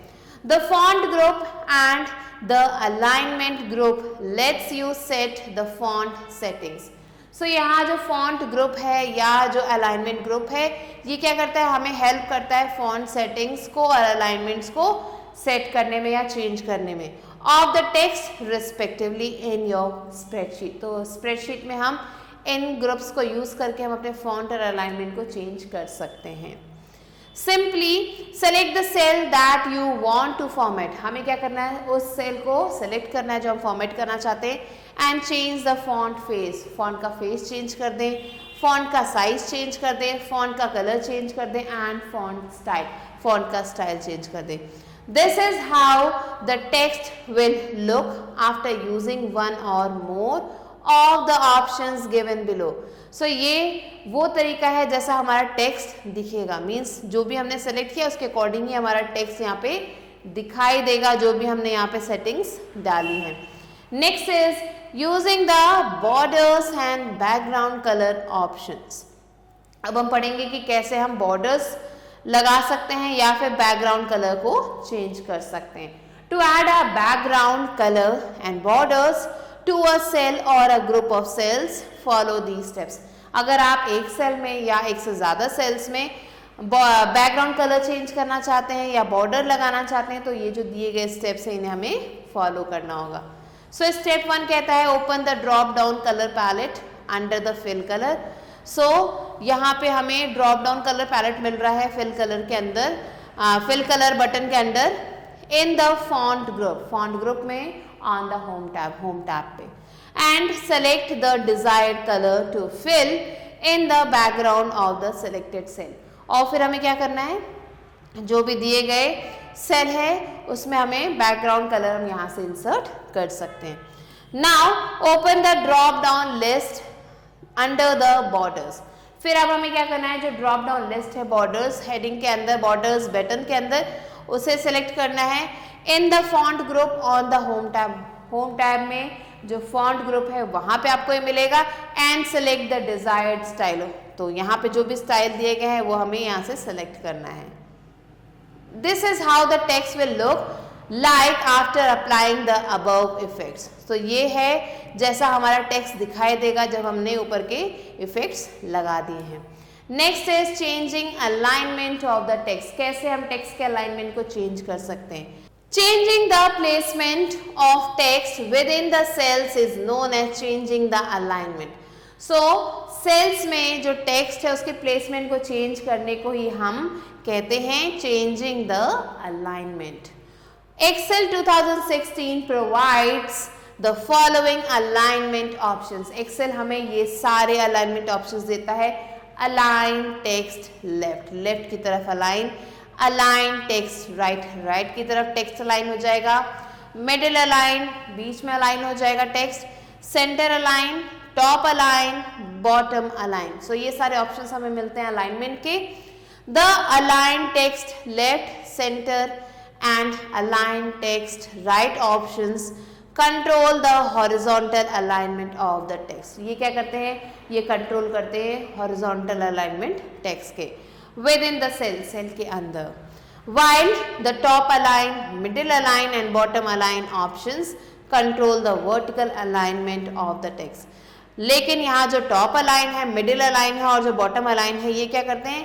The font group and the alignment group lets you set the font settings. So यहाँ जो font group है या जो alignment group है ये क्या करता है, हमें help करता है font settings को और alignments को set करने में या change करने में of the text respectively in your spreadsheet. तो spreadsheet में हम इन ग्रुप्स को यूज करके हम अपने फॉन्ट और अलाइनमेंट को चेंज कर सकते हैं। Simply select the cell that you want to format, हमें क्या करना है, उस सेल को सेलेक्ट करना है जो हम फॉर्मेट करना चाहते हैं and change the font face, font का फेस चेंज कर दें, फॉन्ट का साइज चेंज कर दें, फॉन्ट का कलर चेंज कर दें एंड फॉन्ट स्टाइल, फॉन्ट का स्टाइल चेंज कर दें। This is how the text will look after using one और मोर of the options given below. So ये वो तरीका है जैसा हमारा टेक्स्ट दिखेगा, मीन्स जो भी हमने सेलेक्ट किया उसके अकॉर्डिंग ही हमारा टेक्स्ट यहाँ पे दिखाई देगा जो भी हमने यहाँ पे सेटिंग्स डाली हैं। Next is using the borders and background colour options. अब हम पढ़ेंगे कि कैसे हम बॉर्डर्स लगा सकते हैं या फिर बैकग्राउंड कलर को चेंज कर सकते हैं। To add a background colour and borders to a cell or a group of cells, follow these steps. अगर आप एक सेल में या एक से ज़्यादा सेल्स में बैकग्राउंड कलर चेंज करना चाहते हैं या बॉर्डर लगाना चाहते हैं तो ये जो दिए गए स्टेप्स हैं इन्हें हमें फॉलो करना होगा। सो स्टेप 1 कहता है open the drop down colour palette under the fill colour. So यहाँ पे हमें ड्रॉप डाउन कलर पैलेट मिल रहा है फिल कलर के अंदर, फिल कलर बटन के अंदर इन द फॉन्ट ग्रुप में on the home tab पे and select the desired color to fill in the background of the selected cell। और फिर हमें क्या करना है, जो भी दिए गए सेल है उसमें हमें बैकग्राउंड कलर हम यहाँ से इंसर्ट कर सकते हैं। Now open the drop down list under the borders. फिर अब हमें क्या करना है, जो ड्रॉप डाउन लिस्ट है बॉर्डर्स हेडिंग के अंदर, बॉर्डर्स बटन के अंदर, उसे सेलेक्ट करना है in the font group on the home tab. Home tab में जो फॉन्ट ग्रुप है वहां पे आपको ये मिलेगा and select the desired style. तो यहाँ पे जो भी स्टाइल दिए गए हैं वो हमें यहाँ से सेलेक्ट करना है। This is how the text will look like after applying the above effects. तो ये है जैसा हमारा टेक्स्ट दिखाई देगा जब हमने ऊपर के इफेक्ट्स लगा दिए हैं। Next is changing alignment of the text. कैसे हम टेक्स्ट के अलाइनमेंट को चेंज कर सकते हैं। Changing the placement of text within the cells is known as changing the alignment. So cells में जो text है उसके placement को change करने को ही हम कहते हैं changing the alignment. Excel 2016 provides the following alignment options. Excel हमें ये सारे alignment options देता है। Align text left, left की तरफ align, align text right, right की तरफ टेक्स्ट अलाइन हो जाएगा, मिडिल अलाइन, बीच में अलाइन हो जाएगा text, centre align, top align, bottom align. So ये सारे ऑप्शंस हमें मिलते हैं अलाइनमेंट के। The align text left, centre and align text right options control the horizontal alignment of the text. ये क्या करते हैं, ये कंट्रोल करते हैं हॉरिजॉन्टल अलाइनमेंट टेक्स्ट के within the cell के अंदर, while the top align, middle align and bottom align options control the vertical alignment of the text। लेकिन यहाँ जो top align है, middle align है और जो bottom align है ये क्या करते हैं,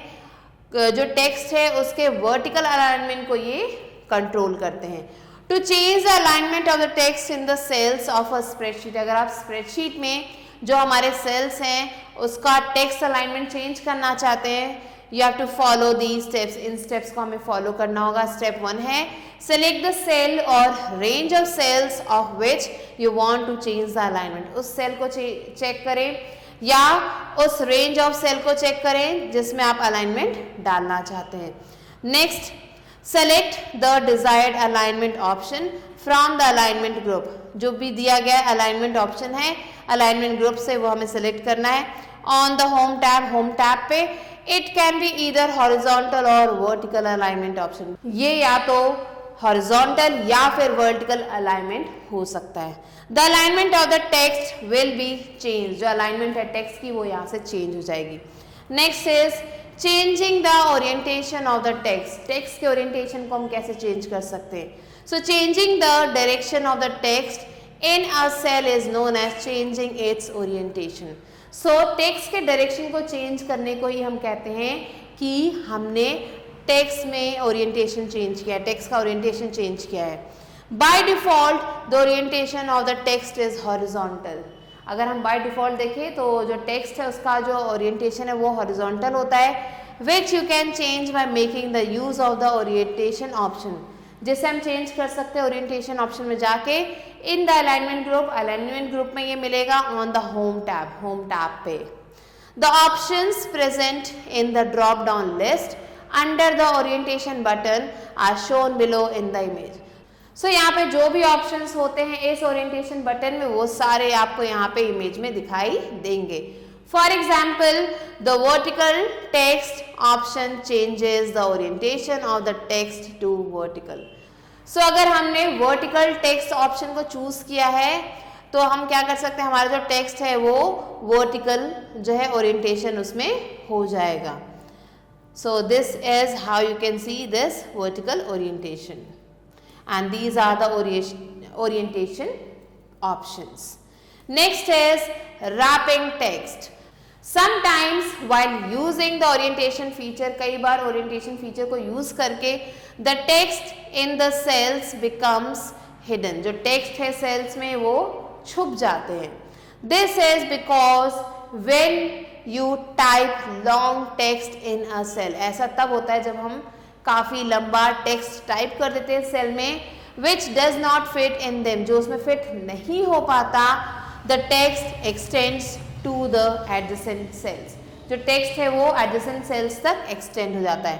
जो text है उसके vertical alignment को ये control करते हैं। To change the alignment of the text in the cells of a spreadsheet, अगर आप spreadsheet में जो हमारे cells हैं उसका text alignment change करना चाहते हैं, you have to follow these steps। In steps को हमें follow करना होगा। Step 1 है select the cell or range of cells of which you want to change the alignment। उस cell को check करें या उस रेंज ऑफ सेल को चेक करें जिसमें आप अलाइनमेंट डालना चाहते हैं। Next, select the desired alignment option from the alignment group. जो भी दिया गया अलाइनमेंट ऑप्शन है अलाइनमेंट ग्रुप से वो हमें सेलेक्ट करना है। ऑन द होम टैब पे it can be either horizontal और वर्टिकल अलाइनमेंट ऑप्शन। ये या तो हॉरिजॉन्टल या फिर वर्टिकल अलाइनमेंट हो सकता है। The alignment of the text will be change. जो अलाइनमेंट है टेक्स्ट की वो यहाँ से चेंज हो जाएगी। Next is changing the orientation of the text. Text के ओरिएंटेशन को हम कैसे चेंज कर सकते हैं? So changing the direction of the text in a cell is known as changing its orientation. So text के डायरेक्शन को चेंज करने को ही हम कहते हैं कि हमने टेक्स्ट में ओरिएंटेशन चेंज किया है, टेक्स्ट का ओरिएंटेशन चेंज किया है। By default the orientation of the text is horizontal. अगर हम बाय डिफॉल्ट देखें तो जो टेक्स्ट है उसका जो ओरिएंटेशन है वो हॉरिजॉन्टल होता है, which you can change by making the use of the orientation option, जिसे हम चेंज कर सकते हैं ओरिएंटेशन ऑप्शन में जाके। इन द अलाइनमेंट ग्रुप में ये मिलेगा ऑन द होम टैब पे। The options present in the drop down list under the orientation button are shown below in the image. So यहाँ पे जो भी ऑप्शंस होते हैं इस ओरिएंटेशन बटन में वो सारे आपको यहाँ पे इमेज में दिखाई देंगे। For example the vertical text option changes the orientation of the text to vertical. So अगर हमने वर्टिकल टेक्स्ट ऑप्शन को चूज किया है तो हम क्या कर सकते हैं, हमारा जो टेक्स्ट है वो वर्टिकल जो है ओरिएंटेशन उसमें हो जाएगा। सो this is how you can see this vertical orientation and these are the orientation options. Next is wrapping text. Sometimes while using the orientation feature, कई बार orientation feature को use करके the text in the cells becomes hidden. जो text है cells में वो छुप जाते हैं। This is because when you type long text in a cell, ऐसा तब होता है जब हम काफ़ी लंबा टेक्स्ट टाइप कर देते हैं सेल में, which does not fit in them, जो उसमें फिट नहीं हो पाता, the text extends to the adjacent cells. जो टेक्स्ट है वो एडजेसेंट सेल्स तक एक्सटेंड हो जाता है।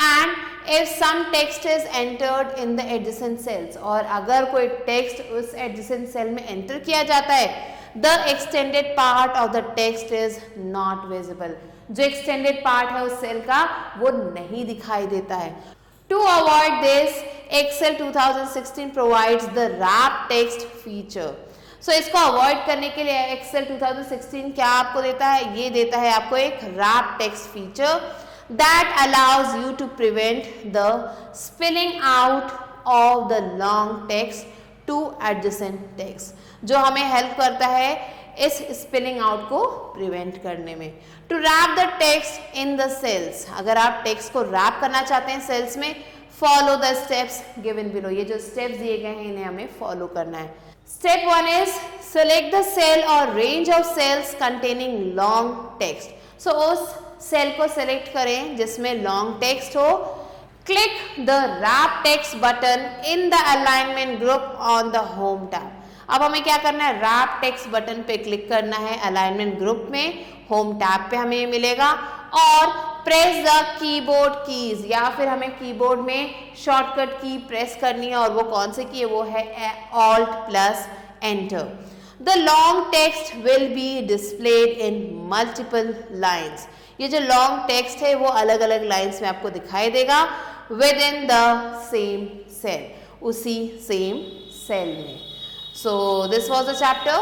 And if some text is entered in the adjacent cells, और अगर कोई टेक्स्ट उस एडजेसेंट सेल में एंटर किया जाता है, the extended part of the text is not visible. जो एक्सटेंडेड पार्ट है उस सेल का वो नहीं दिखाई देता है। To avoid this Excel 2016 provides the wrap text feature. So इसको अवॉइड करने के लिए एक्सेल 2016 क्या आपको देता है? ये देता है आपको एक wrap text feature that allows you to prevent the spilling out of the long text to adjacent text, जो हमें हेल्प करता है इस स्पेलिंग आउट को प्रिवेंट करने में। To wrap the text in the cells, अगर आप टेक्स्ट को रैप करना चाहते हैं सेल्स में, follow the steps given below. ये जो स्टेप्स दिए गए हैं इन्हें हमें फॉलो करना है। Step 1 is select the cell और range of cells containing long text. So उस सेल को सेलेक्ट करें जिसमें लॉन्ग टेक्स्ट हो। Click the wrap text button in the alignment group on the home tab. अब हमें क्या करना है? रैप टेक्स्ट बटन पे क्लिक करना है अलाइनमेंट ग्रुप में, होम टैब पे हमें ये मिलेगा, और प्रेस द कीबोर्ड कीज, या फिर हमें कीबोर्ड में शॉर्टकट की प्रेस करनी है, और वो कौन से की है? वो है Alt plus enter. The long text will be displayed in multiple lines. ये जो लॉन्ग टेक्स्ट है वो अलग अलग लाइन्स में आपको दिखाई देगा within the same cell, उसी सेम सेल में। So this was the chapter.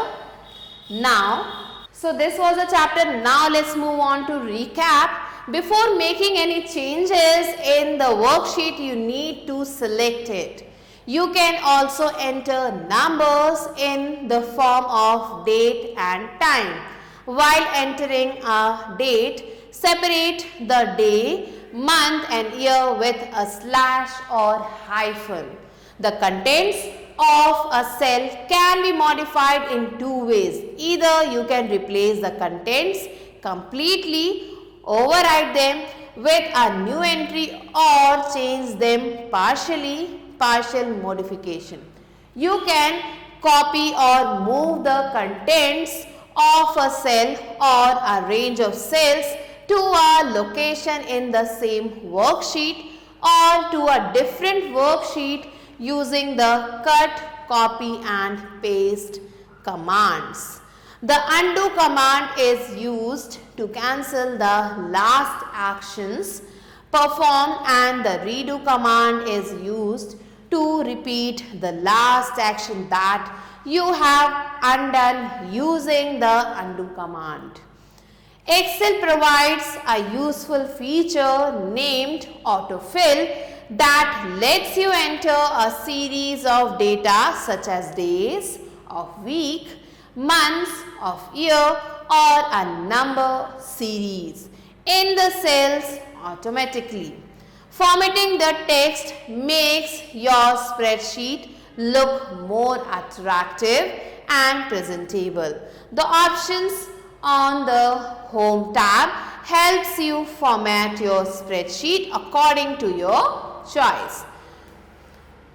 Now let's move on to recap. Before making any changes in the worksheet, you need to select it. You can also enter numbers in the form of date and time. While entering a date, separate the day, month and year with a slash or hyphen. The contents of a cell can be modified in two ways. Either you can replace the contents completely, override them with a new entry, or change them partially, partial modification. You can copy or move the contents of a cell or a range of cells to a location in the same worksheet or to a different worksheet using the cut, copy and paste commands. The undo command is used to cancel the last actions performed and the redo command is used to repeat the last action that you have undone using the undo command. Excel provides a useful feature named autofill that lets you enter a series of data such as days of week, months of year or a number series in the cells automatically. Formatting the text makes your spreadsheet look more attractive and presentable. The options on the Home tab helps you format your spreadsheet according to your choice.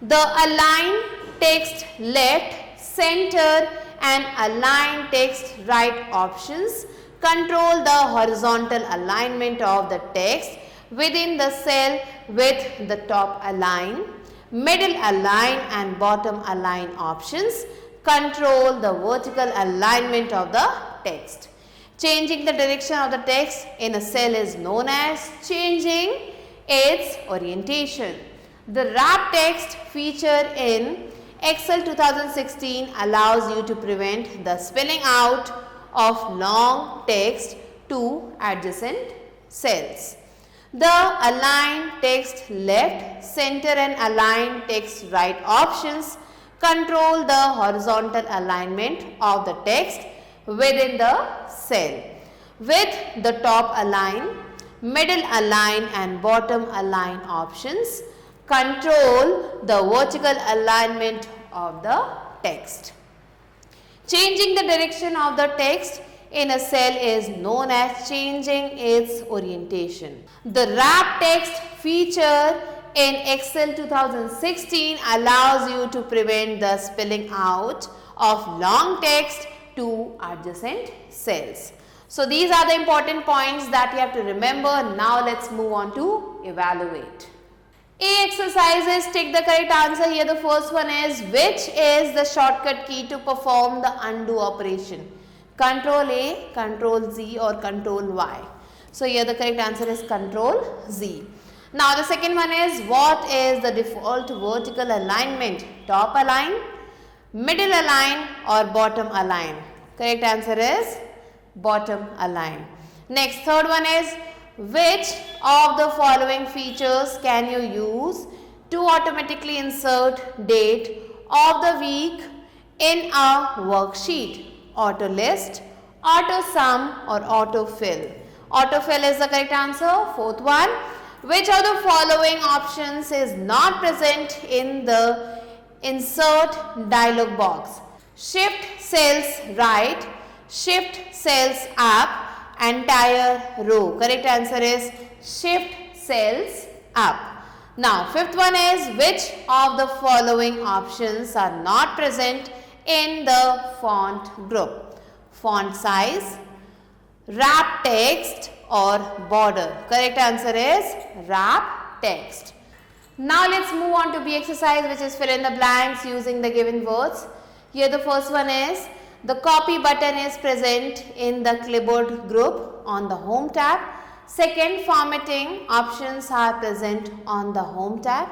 The Align Text Left, Center and Align Text Right options control the horizontal alignment of the text within the cell with the top align, middle align and bottom align options control the vertical alignment of the text. Changing the direction of the text in a cell is known as changing its orientation. The wrap text feature in Excel 2016 allows you to prevent the spilling out of long text to adjacent cells. The Align Text Left, Center and Align Text Right options control the horizontal alignment of the text within the cell, with the top align, middle align and bottom align options control the vertical alignment of the text. Changing the direction of the text in a cell is known as changing its orientation. The wrap text feature in Excel 2016 allows you to prevent the spilling out of long text to adjacent cells. So these are the important points that you have to remember. Now let's move on to evaluate. A exercises, take the correct answer. Here the first one is, which is the shortcut key to perform the undo operation? Control A, Control Z or Control Y. So here the correct answer is Control Z. Now the second one is, what is the default vertical alignment? Top align, middle align or bottom align? Correct answer is bottom align. Next, third one is, which of the following features can you use to automatically insert date of the week in a worksheet? Auto list, auto sum or autofill? Autofill is the correct answer. Fourth one, which of the following options is not present in the insert dialog box? Shift cells right, shift cells up, entire row. Correct answer is shift cells up. Now fifth one is, which of the following options are not present in the font group? Font size, wrap text or border? Correct answer is wrap text. Now let's move on to B exercise, which is fill in the blanks using the given words. Here the first one is, the copy button is present in the clipboard group on the Home tab. Second, formatting options are present on the Home tab.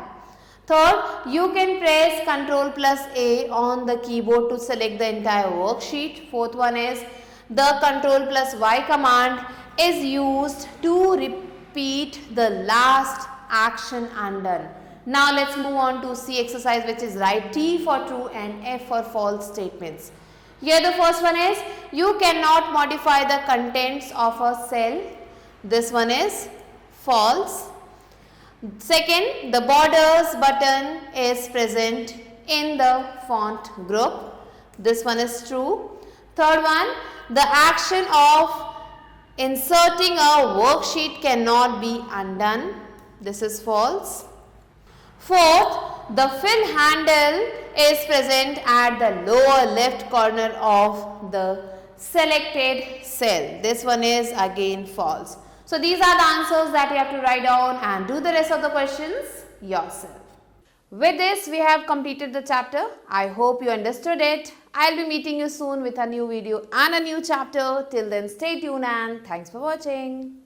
Third, you can press Ctrl plus A on the keyboard to select the entire worksheet. Fourth one is, the Ctrl plus Y command is used to repeat the last action undone. Now let's move on to C exercise, which is write T for true and F for false statements. Here the first one is, you cannot modify the contents of a cell. This one is false. Second, the borders button is present in the font group. This one is true. Third one, the action of inserting a worksheet cannot be undone. This is false. Fourth, the fill handle is present at the lower left corner of the selected cell. This one is again false. So these are the answers that you have to write down and do the rest of the questions yourself. With this, we have completed the chapter. I hope you understood it. I'll be meeting you soon with a new video and a new chapter. Till then, stay tuned and thanks for watching.